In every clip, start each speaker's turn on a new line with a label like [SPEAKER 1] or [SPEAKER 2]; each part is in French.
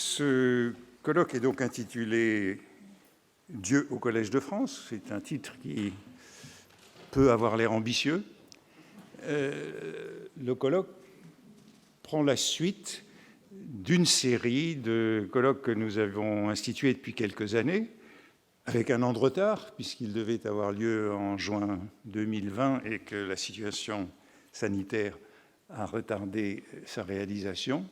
[SPEAKER 1] Ce colloque est donc intitulé « Dieu au Collège de France ». C'est un titre qui peut avoir l'air ambitieux. Le colloque prend la suite d'une série de colloques que nous avons institués depuis quelques années, avec un an de retard, puisqu'il devait avoir lieu en juin 2020 et que la situation sanitaire a retardé sa réalisation.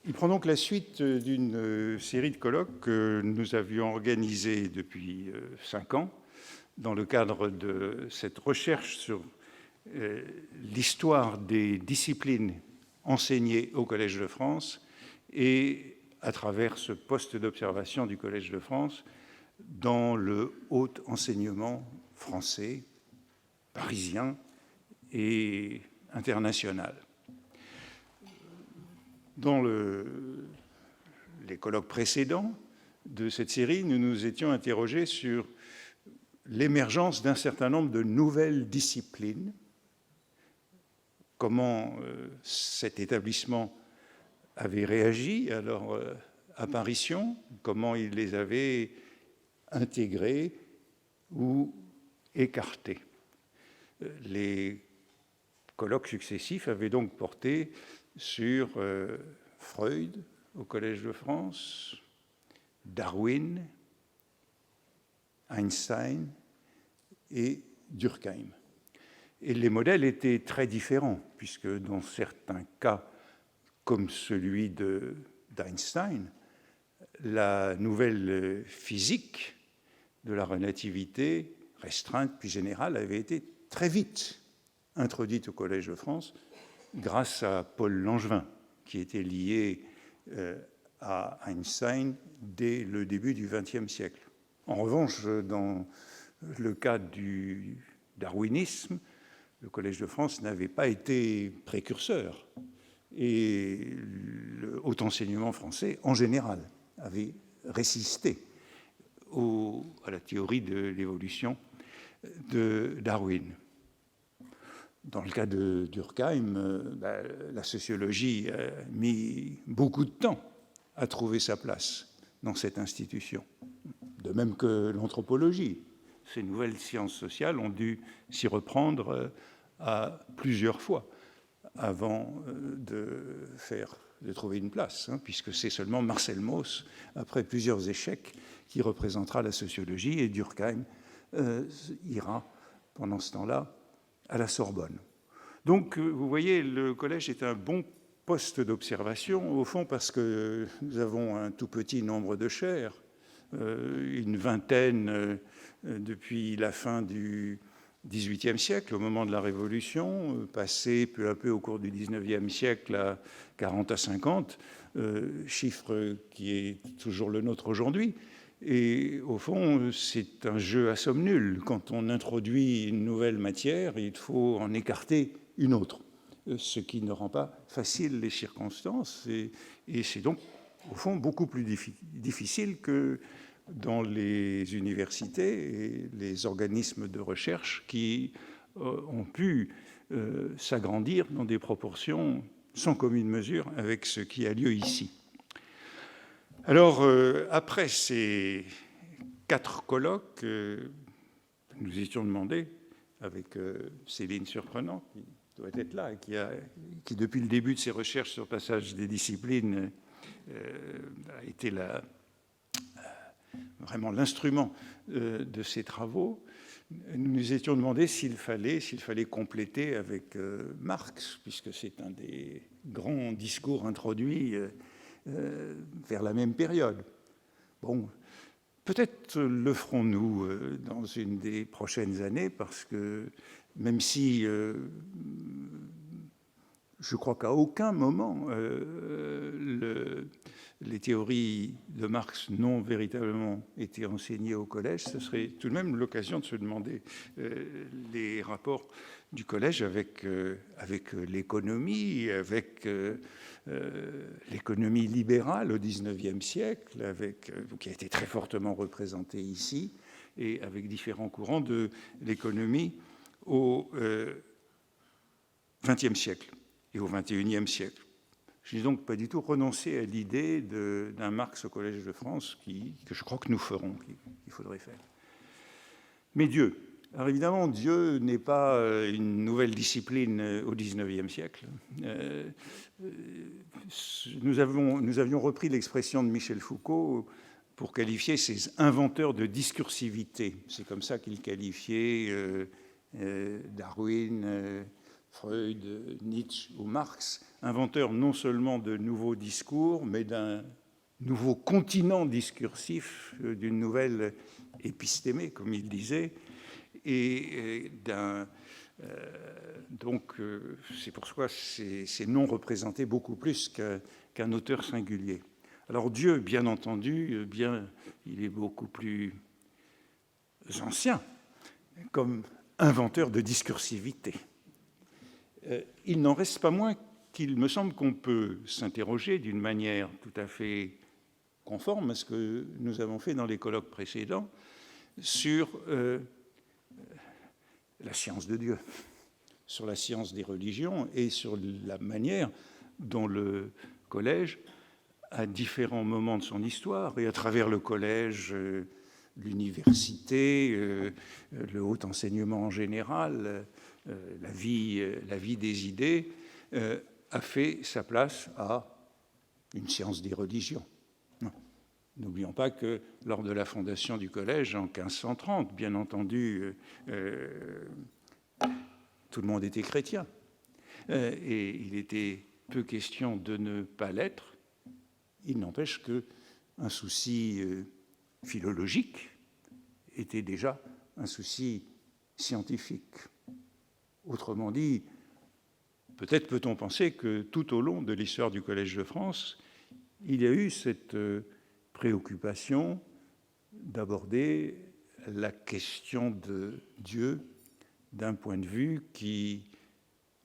[SPEAKER 1] Il prend donc la suite d'une série de colloques que nous avions organisés depuis 5 ans dans le cadre de cette recherche sur l'histoire des disciplines enseignées au Collège de France et à travers ce poste d'observation du Collège de France dans le haut enseignement français, parisien et international. Dans les colloques précédents de cette série, nous nous étions interrogés sur l'émergence d'un certain nombre de nouvelles disciplines, comment cet établissement avait réagi à leur apparition, comment il les avait intégrées ou écartées. Les colloques successifs avaient donc porté sur Freud au Collège de France, Darwin, Einstein et Durkheim. Et les modèles étaient très différents, puisque dans certains cas, comme celui d'Einstein, la nouvelle physique de la relativité restreinte puis générale avait été très vite introduite au Collège de France grâce à Paul Langevin, qui était lié à Einstein dès le début du XXe siècle. En revanche, dans le cas du darwinisme, le Collège de France n'avait pas été précurseur et le haut enseignement français, en général, avait résisté à la théorie de l'évolution de Darwin. Dans le cas de Durkheim, la sociologie a mis beaucoup de temps à trouver sa place dans cette institution, de même que l'anthropologie. Ces nouvelles sciences sociales ont dû s'y reprendre à plusieurs fois avant de trouver une place, puisque c'est seulement Marcel Mauss, après plusieurs échecs, qui représentera la sociologie, et Durkheim ira, pendant ce temps-là, à la Sorbonne. Donc, vous voyez, le collège est un bon poste d'observation, au fond, parce que nous avons un tout petit nombre de chaires, une vingtaine depuis la fin du XVIIIe siècle, au moment de la Révolution, passé peu à peu au cours du XIXe siècle à 40 à 50, chiffre qui est toujours le nôtre aujourd'hui. Et au fond, c'est un jeu à somme nulle. Quand on introduit une nouvelle matière, il faut en écarter une autre, ce qui ne rend pas facile les circonstances. Et c'est donc, au fond, beaucoup plus difficile que dans les universités et les organismes de recherche qui ont pu s'agrandir dans des proportions sans commune mesure avec ce qui a lieu ici. Alors, après ces 4 colloques, nous étions demandés, avec Céline Surprenant, qui doit être là, et qui depuis le début de ses recherches sur le passage des disciplines, a été vraiment l'instrument de ces travaux, nous nous étions demandé s'il fallait compléter avec Marx, puisque c'est un des grands discours introduits vers la même période. Bon, peut-être le ferons-nous dans une des prochaines années, parce que même si je crois qu'à aucun moment les théories de Marx n'ont véritablement été enseignées au collège, ce serait tout de même l'occasion de se demander les rapports du collège avec l'économie, avec l'économie libérale au XIXe siècle, qui a été très fortement représentée ici, et avec différents courants de l'économie au XXe siècle et au XXIe siècle. Je n'ai donc pas du tout renoncé à l'idée d'un Marx au Collège de France que je crois que nous ferons, qu'il faudrait faire. Mais Dieu. Alors évidemment, Dieu n'est pas une nouvelle discipline au XIXe siècle. Nous avions repris l'expression de Michel Foucault pour qualifier ces inventeurs de discursivité. C'est comme ça qu'il qualifiait Darwin, Freud, Nietzsche ou Marx, inventeurs non seulement de nouveaux discours, mais d'un nouveau continent discursif, d'une nouvelle épistémée, comme il disait, et donc c'est pour ça que c'est non représenté beaucoup plus qu'un auteur singulier. Alors Dieu, bien entendu, il est beaucoup plus ancien comme inventeur de discursivité. Il n'en reste pas moins qu'il me semble qu'on peut s'interroger d'une manière tout à fait conforme à ce que nous avons fait dans les colloques précédents sur la science de Dieu, sur la science des religions et sur la manière dont le collège, à différents moments de son histoire, et à travers le collège, l'université, le haut enseignement en général, la vie des idées, a fait sa place à une science des religions. N'oublions pas que lors de la fondation du collège en 1530, bien entendu, tout le monde était chrétien. Et il était peu question de ne pas l'être. Il n'empêche qu'un souci philologique était déjà un souci scientifique. Autrement dit, peut-être peut-on penser que tout au long de l'histoire du Collège de France, il y a eu cette préoccupation d'aborder la question de Dieu d'un point de vue qui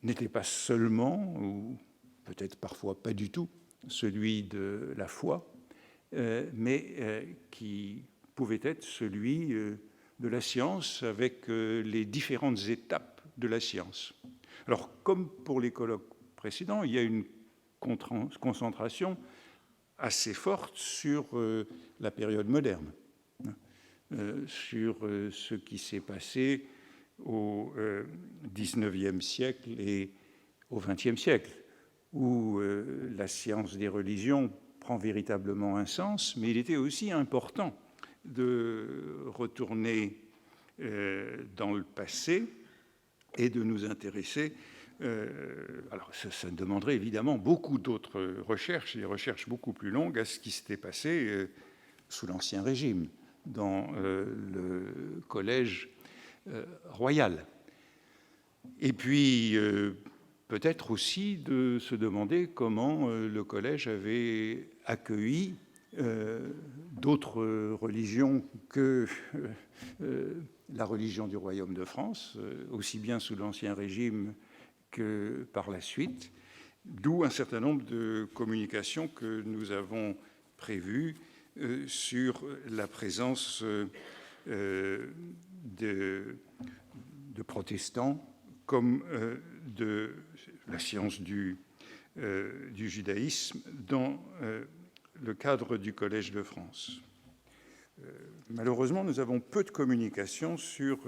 [SPEAKER 1] n'était pas seulement, ou peut-être parfois pas du tout, celui de la foi, mais qui pouvait être celui de la science avec les différentes étapes de la science. Alors, comme pour les colloques précédents, il y a une concentration assez forte sur la période moderne, sur ce qui s'est passé au XIXe siècle et au XXe siècle, où la science des religions prend véritablement un sens, mais il était aussi important de retourner dans le passé et de nous intéresser. Alors, ça demanderait évidemment beaucoup d'autres recherches, des recherches beaucoup plus longues, à ce qui s'était passé sous l'Ancien Régime, dans le collège royal. Et puis, peut-être aussi de se demander comment le collège avait accueilli d'autres religions que la religion du Royaume de France, aussi bien sous l'Ancien Régime que par la suite, d'où un certain nombre de communications que nous avons prévues sur la présence de protestants comme de la science du judaïsme dans le cadre du Collège de France. Malheureusement, nous avons peu de communications sur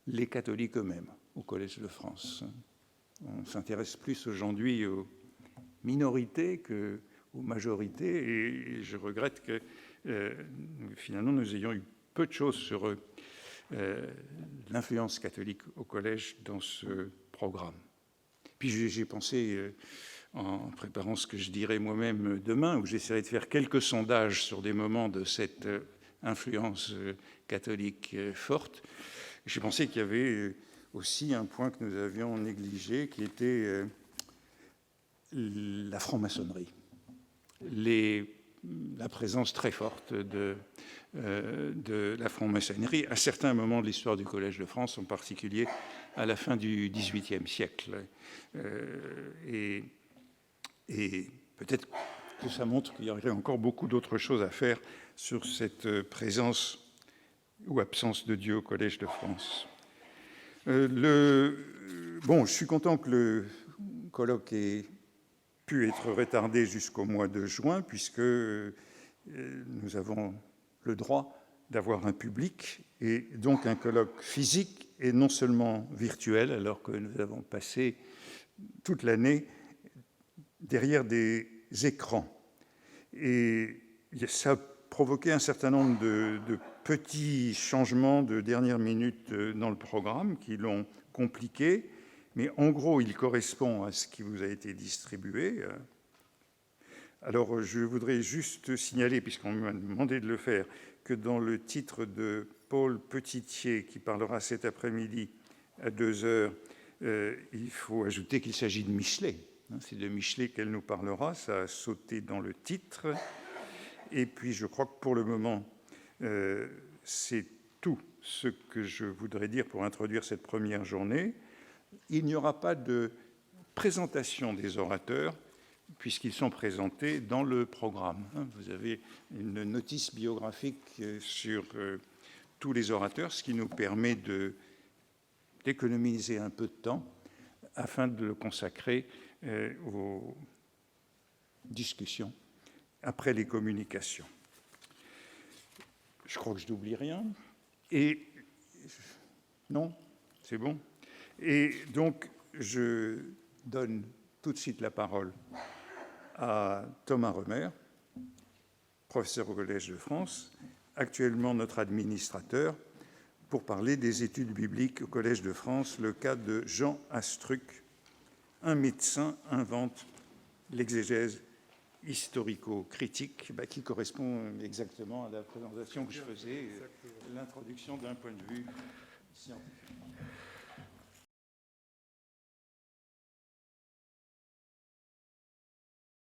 [SPEAKER 1] les catholiques eux-mêmes au Collège de France. On s'intéresse plus aujourd'hui aux minorités qu'aux majorités, et je regrette que finalement nous ayons eu peu de choses sur l'influence catholique au collège dans ce programme. Puis j'ai pensé, en préparant ce que je dirai moi-même demain, où j'essaierai de faire quelques sondages sur des moments de cette influence catholique forte, j'ai pensé qu'il y avait aussi un point que nous avions négligé, qui était la franc-maçonnerie. La présence très forte de la franc-maçonnerie à certains moments de l'histoire du Collège de France, en particulier à la fin du XVIIIe siècle. Et peut-être que ça montre qu'il y aurait encore beaucoup d'autres choses à faire sur cette présence ou absence de Dieu au Collège de France. Je suis content que le colloque ait pu être retardé jusqu'au mois de juin, puisque nous avons le droit d'avoir un public et donc un colloque physique et non seulement virtuel, alors que nous avons passé toute l'année derrière des écrans. Et ça a provoqué un certain nombre de petits changements de dernière minute dans le programme qui l'ont compliqué, mais en gros, il correspond à ce qui vous a été distribué. Alors, je voudrais juste signaler, puisqu'on m'a demandé de le faire, que dans le titre de Paul Petitier, qui parlera cet après-midi à 2h, il faut ajouter qu'il s'agit de Michelet. C'est de Michelet qu'elle nous parlera, ça a sauté dans le titre. Et puis, je crois que pour le moment, c'est tout ce que je voudrais dire pour introduire cette première journée. Il n'y aura pas de présentation des orateurs, puisqu'ils sont présentés dans le programme. Vous avez une notice biographique sur tous les orateurs, ce qui nous permet d'économiser un peu de temps afin de le consacrer aux discussions après les communications. Je crois que je n'oublie rien. Et non, c'est bon. Et donc, je donne tout de suite la parole à Thomas Remer, professeur au Collège de France, actuellement notre administrateur, pour parler des études bibliques au Collège de France, le cas de Jean Astruc, un médecin invente l'exégèse historico-critique, qui correspond exactement à la présentation que je faisais, l'introduction d'un point de vue scientifique.